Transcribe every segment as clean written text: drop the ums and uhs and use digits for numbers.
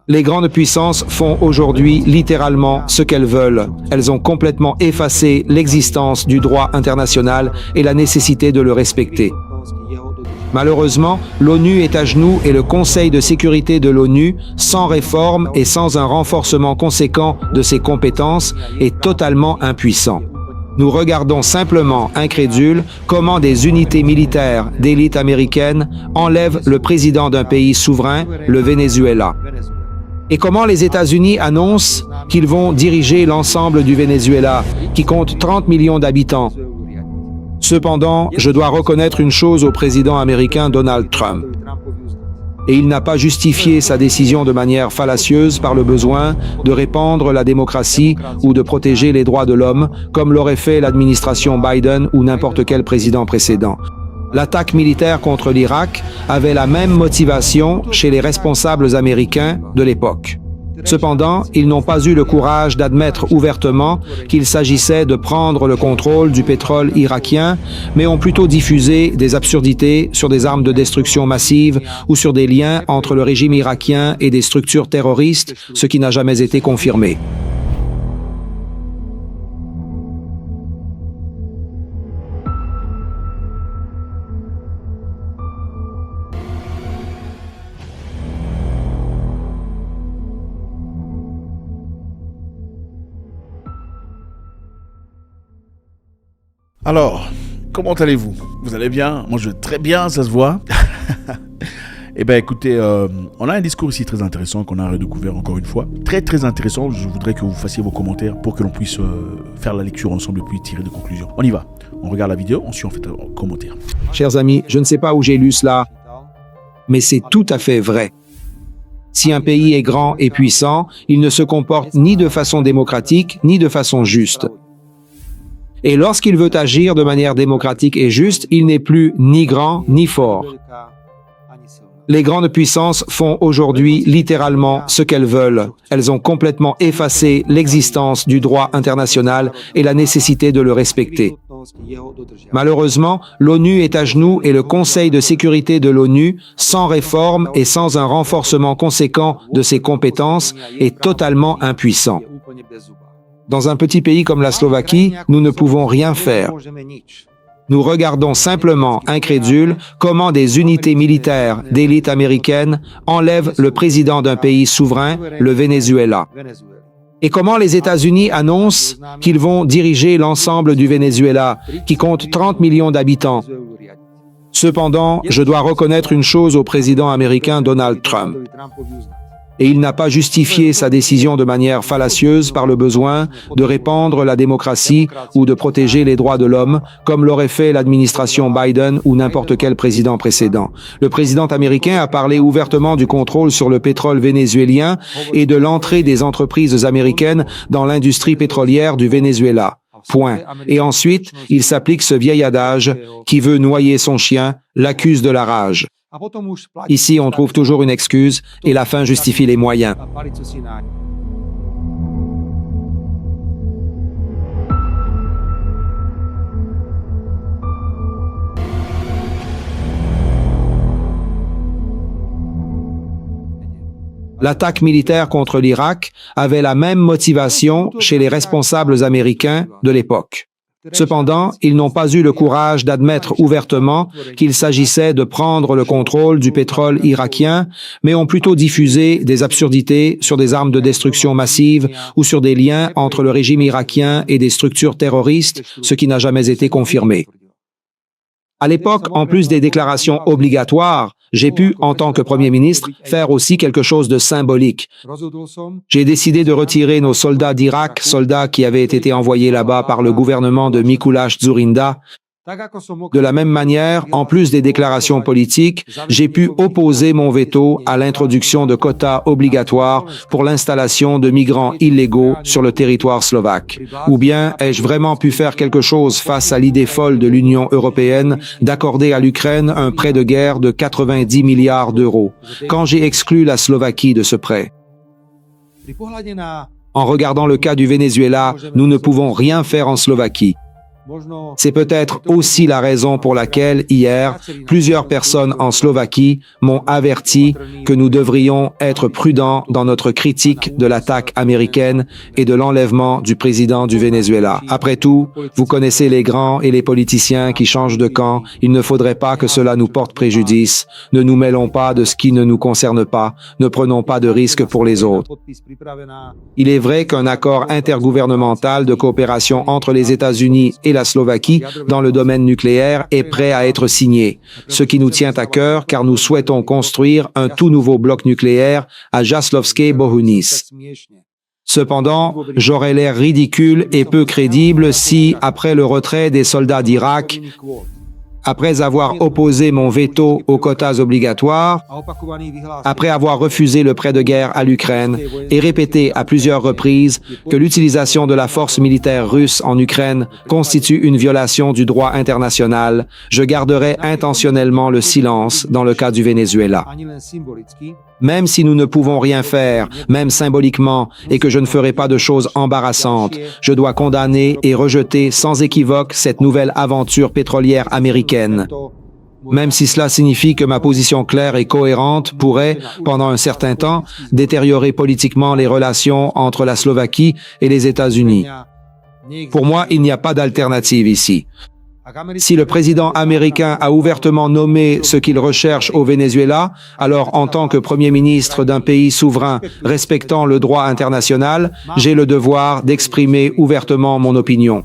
Les grandes puissances font aujourd'hui littéralement ce qu'elles veulent. Elles ont complètement effacé l'existence du droit international et la nécessité de le respecter. Malheureusement, l'ONU est à genoux et le Conseil de sécurité de l'ONU, sans réforme et sans un renforcement conséquent de ses compétences, est totalement impuissant. Nous regardons simplement, incrédules, comment des unités militaires d'élite américaine enlèvent le président d'un pays souverain, le Venezuela. Et comment les États-Unis annoncent qu'ils vont diriger l'ensemble du Venezuela, qui compte 30 millions d'habitants. Cependant, je dois reconnaître une chose au président américain Donald Trump. Et il n'a pas justifié sa décision de manière fallacieuse par le besoin de répandre la démocratie ou de protéger les droits de l'homme, comme l'aurait fait l'administration Biden ou n'importe quel président précédent. L'attaque militaire contre l'Irak avait la même motivation chez les responsables américains de l'époque. Cependant, ils n'ont pas eu le courage d'admettre ouvertement qu'il s'agissait de prendre le contrôle du pétrole irakien, mais ont plutôt diffusé des absurdités sur des armes de destruction massive ou sur des liens entre le régime irakien et des structures terroristes, ce qui n'a jamais été confirmé. Alors, comment allez-vous? Vous allez bien? Moi je vais très bien, ça se voit. Eh bien écoutez, on a un discours ici très intéressant qu'on a redécouvert encore une fois. Très très intéressant, je voudrais que vous fassiez vos commentaires pour que l'on puisse faire la lecture ensemble et puis tirer des conclusions. On y va, on regarde la vidéo, ensuite on fait un commentaire. Chers amis, je ne sais pas où j'ai lu cela, mais c'est tout à fait vrai. Si un pays est grand et puissant, il ne se comporte ni de façon démocratique, ni de façon juste. Et lorsqu'il veut agir de manière démocratique et juste, il n'est plus ni grand ni fort. Les grandes puissances font aujourd'hui littéralement ce qu'elles veulent. Elles ont complètement effacé l'existence du droit international et la nécessité de le respecter. Malheureusement, l'ONU est à genoux et le Conseil de sécurité de l'ONU, sans réforme et sans un renforcement conséquent de ses compétences, est totalement impuissant. Dans un petit pays comme la Slovaquie, nous ne pouvons rien faire. Nous regardons simplement, incrédules, comment des unités militaires d'élite américaine enlèvent le président d'un pays souverain, le Venezuela. Et comment les États-Unis annoncent qu'ils vont diriger l'ensemble du Venezuela, qui compte 30 millions d'habitants. Cependant, je dois reconnaître une chose au président américain Donald Trump. Et il n'a pas justifié sa décision de manière fallacieuse par le besoin de répandre la démocratie ou de protéger les droits de l'homme, comme l'aurait fait l'administration Biden ou n'importe quel président précédent. Le président américain a parlé ouvertement du contrôle sur le pétrole vénézuélien et de l'entrée des entreprises américaines dans l'industrie pétrolière du Venezuela. Point. Et ensuite, il s'applique ce vieil adage « qui veut noyer son chien, l'accuse de la rage ». Ici, on trouve toujours une excuse et la fin justifie les moyens. L'attaque militaire contre l'Irak avait la même motivation chez les responsables américains de l'époque. Cependant, ils n'ont pas eu le courage d'admettre ouvertement qu'il s'agissait de prendre le contrôle du pétrole irakien, mais ont plutôt diffusé des absurdités sur des armes de destruction massive ou sur des liens entre le régime irakien et des structures terroristes, ce qui n'a jamais été confirmé. À l'époque, en plus des déclarations obligatoires, j'ai pu, en tant que Premier ministre, faire aussi quelque chose de symbolique. J'ai décidé de retirer nos soldats d'Irak, soldats qui avaient été envoyés là-bas par le gouvernement de Mikuláš Dzurinda. De la même manière, en plus des déclarations politiques, j'ai pu opposer mon veto à l'introduction de quotas obligatoires pour l'installation de migrants illégaux sur le territoire slovaque. Ou bien ai-je vraiment pu faire quelque chose face à l'idée folle de l'Union européenne d'accorder à l'Ukraine un prêt de guerre de 90 milliards d'euros, quand j'ai exclu la Slovaquie de ce prêt? En regardant le cas du Venezuela, nous ne pouvons rien faire en Slovaquie. C'est peut-être aussi la raison pour laquelle, hier, plusieurs personnes en Slovaquie m'ont averti que nous devrions être prudents dans notre critique de l'attaque américaine et de l'enlèvement du président du Venezuela. Après tout, vous connaissez les grands et les politiciens qui changent de camp. Il ne faudrait pas que cela nous porte préjudice. Ne nous mêlons pas de ce qui ne nous concerne pas. Ne prenons pas de risques pour les autres. Il est vrai qu'un accord intergouvernemental de coopération entre les États-Unis et la Slovaquie dans le domaine nucléaire est prêt à être signé, ce qui nous tient à cœur car nous souhaitons construire un tout nouveau bloc nucléaire à Jaslovské Bohunice. Cependant, j'aurais l'air ridicule et peu crédible si, après le retrait des soldats d'Irak, après avoir opposé mon veto aux quotas obligatoires, après avoir refusé le prêt de guerre à l'Ukraine et répété à plusieurs reprises que l'utilisation de la force militaire russe en Ukraine constitue une violation du droit international, je garderai intentionnellement le silence dans le cas du Venezuela. Même si nous ne pouvons rien faire, même symboliquement, et que je ne ferai pas de choses embarrassantes, je dois condamner et rejeter sans équivoque cette nouvelle aventure pétrolière américaine. Même si cela signifie que ma position claire et cohérente pourrait, pendant un certain temps, détériorer politiquement les relations entre la Slovaquie et les États-Unis. Pour moi, il n'y a pas d'alternative ici. Si le président américain a ouvertement nommé ce qu'il recherche au Venezuela, alors en tant que Premier ministre d'un pays souverain respectant le droit international, j'ai le devoir d'exprimer ouvertement mon opinion.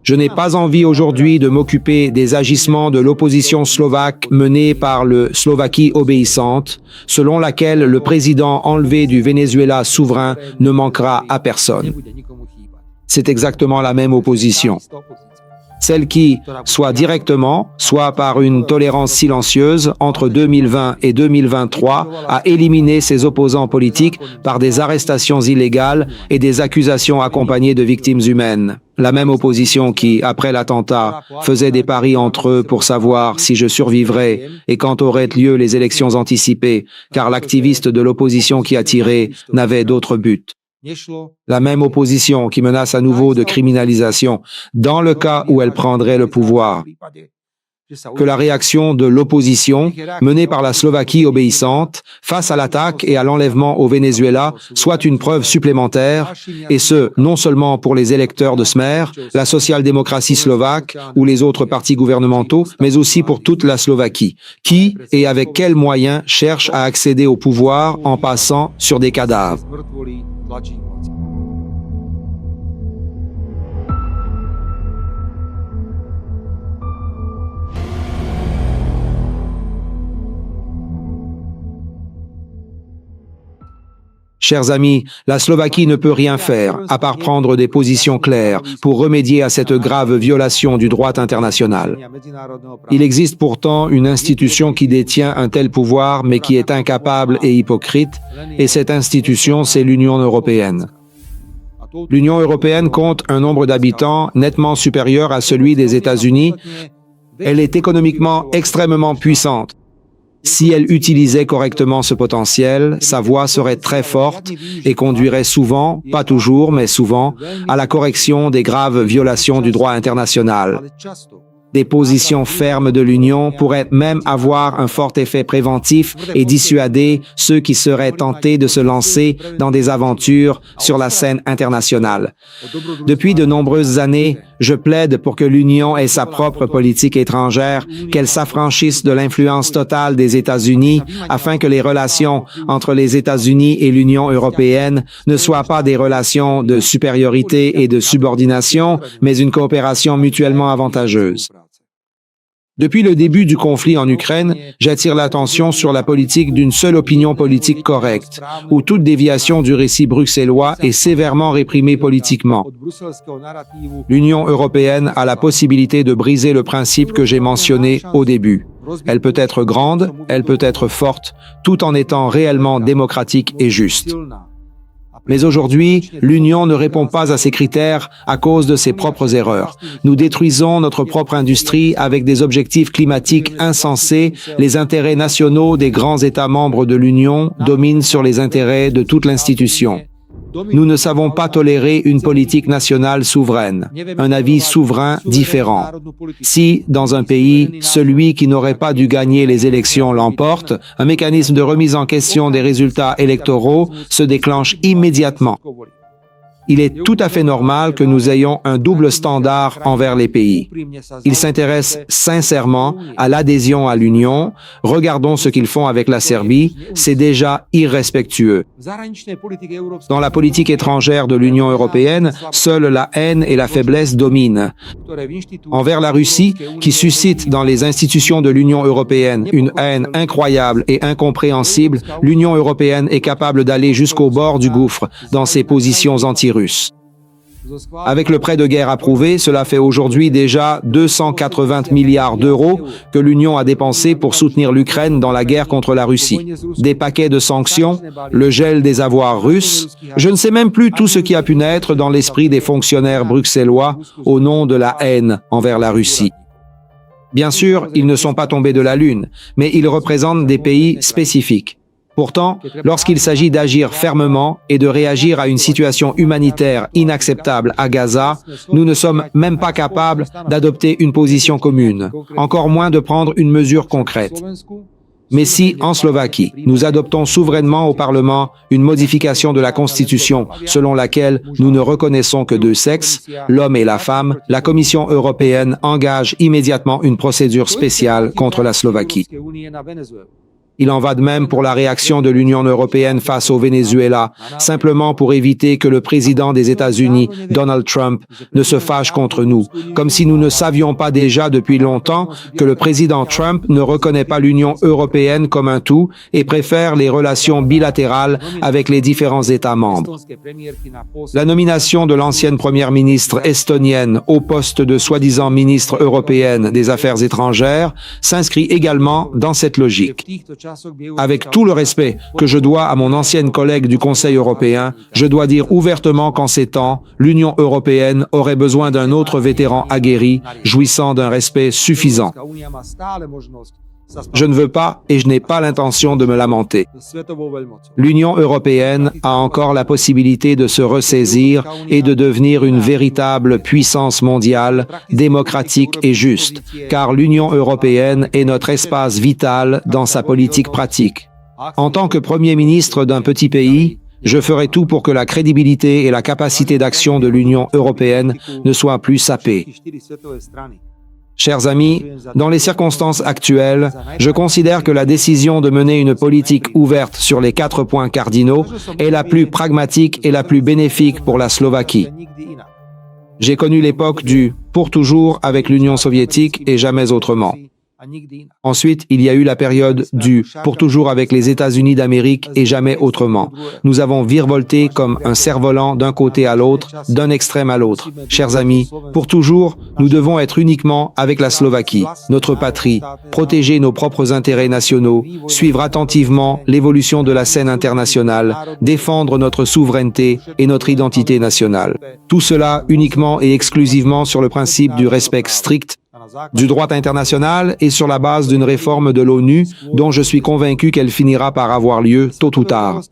Je n'ai pas envie aujourd'hui de m'occuper des agissements de l'opposition slovaque menée par le Slovaquie obéissante, selon laquelle le président enlevé du Venezuela souverain ne manquera à personne. C'est exactement la même opposition. Celle qui, soit directement, soit par une tolérance silencieuse, entre 2020 et 2023, a éliminé ses opposants politiques par des arrestations illégales et des accusations accompagnées de victimes humaines. La même opposition qui, après l'attentat, faisait des paris entre eux pour savoir si je survivrais et quand auraient lieu les élections anticipées, car l'activiste de l'opposition qui a tiré n'avait d'autre but. La même opposition qui menace à nouveau de criminalisation dans le cas où elle prendrait le pouvoir. Que la réaction de l'opposition, menée par la Slovaquie obéissante, face à l'attaque et à l'enlèvement au Venezuela, soit une preuve supplémentaire, et ce, non seulement pour les électeurs de Smer, la social-démocratie slovaque ou les autres partis gouvernementaux, mais aussi pour toute la Slovaquie, qui et avec quels moyens cherche à accéder au pouvoir en passant sur des cadavres. Chers amis, la Slovaquie ne peut rien faire, à part prendre des positions claires pour remédier à cette grave violation du droit international. Il existe pourtant une institution qui détient un tel pouvoir, mais qui est incapable et hypocrite, et cette institution, c'est l'Union européenne. L'Union européenne compte un nombre d'habitants nettement supérieur à celui des États-Unis. Elle est économiquement extrêmement puissante. Si elle utilisait correctement ce potentiel, sa voix serait très forte et conduirait souvent, pas toujours, mais souvent, à la correction des graves violations du droit international. Des positions fermes de l'Union pourraient même avoir un fort effet préventif et dissuader ceux qui seraient tentés de se lancer dans des aventures sur la scène internationale. Depuis de nombreuses années, je plaide pour que l'Union ait sa propre politique étrangère, qu'elle s'affranchisse de l'influence totale des États-Unis afin que les relations entre les États-Unis et l'Union européenne ne soient pas des relations de supériorité et de subordination, mais une coopération mutuellement avantageuse. Depuis le début du conflit en Ukraine, j'attire l'attention sur la politique d'une seule opinion politique correcte, où toute déviation du récit bruxellois est sévèrement réprimée politiquement. L'Union européenne a la possibilité de briser le principe que j'ai mentionné au début. Elle peut être grande, elle peut être forte, tout en étant réellement démocratique et juste. Mais aujourd'hui, l'Union ne répond pas à ces critères à cause de ses propres erreurs. Nous détruisons notre propre industrie avec des objectifs climatiques insensés. Les intérêts nationaux des grands États membres de l'Union dominent sur les intérêts de toute l'institution. Nous ne savons pas tolérer une politique nationale souveraine, un avis souverain différent. Si, dans un pays, celui qui n'aurait pas dû gagner les élections l'emporte, un mécanisme de remise en question des résultats électoraux se déclenche immédiatement. Il est tout à fait normal que nous ayons un double standard envers les pays. Ils s'intéressent sincèrement à l'adhésion à l'Union. Regardons ce qu'ils font avec la Serbie, c'est déjà irrespectueux. Dans la politique étrangère de l'Union européenne, seule la haine et la faiblesse dominent. Envers la Russie, qui suscite dans les institutions de l'Union européenne une haine incroyable et incompréhensible, l'Union européenne est capable d'aller jusqu'au bord du gouffre dans ses positions anti-russes. Avec le prêt de guerre approuvé, cela fait aujourd'hui déjà 280 milliards d'euros que l'Union a dépensé pour soutenir l'Ukraine dans la guerre contre la Russie. Des paquets de sanctions, le gel des avoirs russes, je ne sais même plus tout ce qui a pu naître dans l'esprit des fonctionnaires bruxellois au nom de la haine envers la Russie. Bien sûr, ils ne sont pas tombés de la Lune, mais ils représentent des pays spécifiques. Pourtant, lorsqu'il s'agit d'agir fermement et de réagir à une situation humanitaire inacceptable à Gaza, nous ne sommes même pas capables d'adopter une position commune, encore moins de prendre une mesure concrète. Mais si, en Slovaquie, nous adoptons souverainement au Parlement une modification de la Constitution selon laquelle nous ne reconnaissons que deux sexes, l'homme et la femme, la Commission européenne engage immédiatement une procédure spéciale contre la Slovaquie. Il en va de même pour la réaction de l'Union européenne face au Venezuela, simplement pour éviter que le président des États-Unis, Donald Trump, ne se fâche contre nous, comme si nous ne savions pas déjà depuis longtemps que le président Trump ne reconnaît pas l'Union européenne comme un tout et préfère les relations bilatérales avec les différents États membres. La nomination de l'ancienne première ministre estonienne au poste de soi-disant ministre européenne des Affaires étrangères s'inscrit également dans cette logique. Avec tout le respect que je dois à mon ancienne collègue du Conseil européen, je dois dire ouvertement qu'en ces temps, l'Union européenne aurait besoin d'un autre vétéran aguerri, jouissant d'un respect suffisant. Je ne veux pas et je n'ai pas l'intention de me lamenter. L'Union européenne a encore la possibilité de se ressaisir et de devenir une véritable puissance mondiale, démocratique et juste, car l'Union européenne est notre espace vital dans sa politique pratique. En tant que Premier ministre d'un petit pays, je ferai tout pour que la crédibilité et la capacité d'action de l'Union européenne ne soient plus sapées. Chers amis, dans les circonstances actuelles, je considère que la décision de mener une politique ouverte sur les 4 points cardinaux est la plus pragmatique et la plus bénéfique pour la Slovaquie. J'ai connu l'époque du « pour toujours » avec l'Union soviétique et jamais autrement. Ensuite, il y a eu la période du « pour toujours » avec les États-Unis d'Amérique et jamais autrement. Nous avons virevolté comme un cerf-volant d'un côté à l'autre, d'un extrême à l'autre. Chers amis, pour toujours, nous devons être uniquement avec la Slovaquie, notre patrie, protéger nos propres intérêts nationaux, suivre attentivement l'évolution de la scène internationale, défendre notre souveraineté et notre identité nationale. Tout cela uniquement et exclusivement sur le principe du respect strict du droit international et sur la base d'une réforme de l'ONU dont je suis convaincu qu'elle finira par avoir lieu tôt ou tard.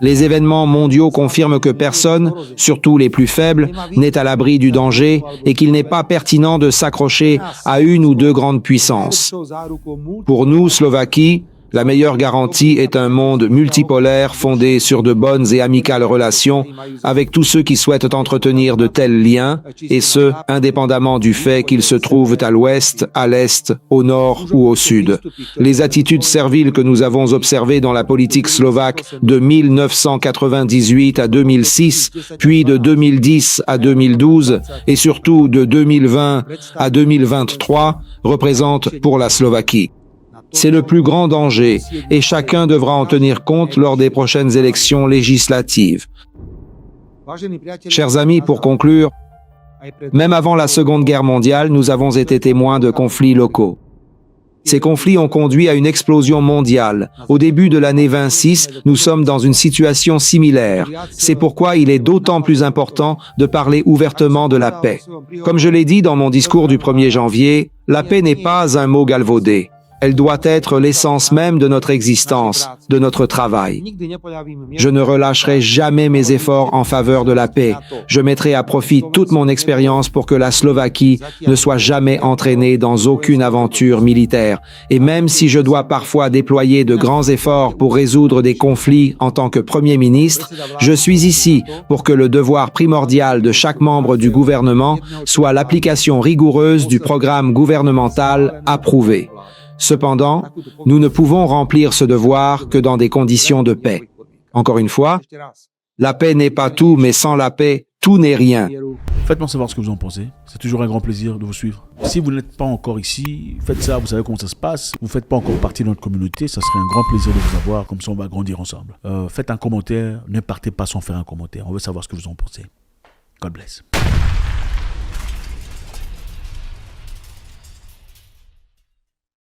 Les événements mondiaux confirment que personne, surtout les plus faibles, n'est à l'abri du danger et qu'il n'est pas pertinent de s'accrocher à une ou deux grandes puissances. Pour nous, Slovaquie, la meilleure garantie est un monde multipolaire fondé sur de bonnes et amicales relations avec tous ceux qui souhaitent entretenir de tels liens, et ce, indépendamment du fait qu'ils se trouvent à l'ouest, à l'est, au nord ou au sud. Les attitudes serviles que nous avons observées dans la politique slovaque de 1998 à 2006, puis de 2010 à 2012, et surtout de 2020 à 2023, représentent pour la Slovaquie. C'est le plus grand danger et chacun devra en tenir compte lors des prochaines élections législatives. Chers amis, pour conclure, même avant la Seconde Guerre mondiale, nous avons été témoins de conflits locaux. Ces conflits ont conduit à une explosion mondiale. Au début de l'année 26, nous sommes dans une situation similaire. C'est pourquoi il est d'autant plus important de parler ouvertement de la paix. Comme je l'ai dit dans mon discours du 1er janvier, la paix n'est pas un mot galvaudé. Elle doit être l'essence même de notre existence, de notre travail. Je ne relâcherai jamais mes efforts en faveur de la paix. Je mettrai à profit toute mon expérience pour que la Slovaquie ne soit jamais entraînée dans aucune aventure militaire. Et même si je dois parfois déployer de grands efforts pour résoudre des conflits en tant que Premier ministre, je suis ici pour que le devoir primordial de chaque membre du gouvernement soit l'application rigoureuse du programme gouvernemental approuvé. Cependant, nous ne pouvons remplir ce devoir que dans des conditions de paix. Encore une fois, la paix n'est pas tout, mais sans la paix, tout n'est rien. Faites-moi savoir ce que vous en pensez. C'est toujours un grand plaisir de vous suivre. Si vous n'êtes pas encore ici, faites ça, vous savez comment ça se passe. Vous ne faites pas encore partie de notre communauté, ça serait un grand plaisir de vous avoir, comme ça on va grandir ensemble. Faites un commentaire, ne partez pas sans faire un commentaire. On veut savoir ce que vous en pensez. God bless.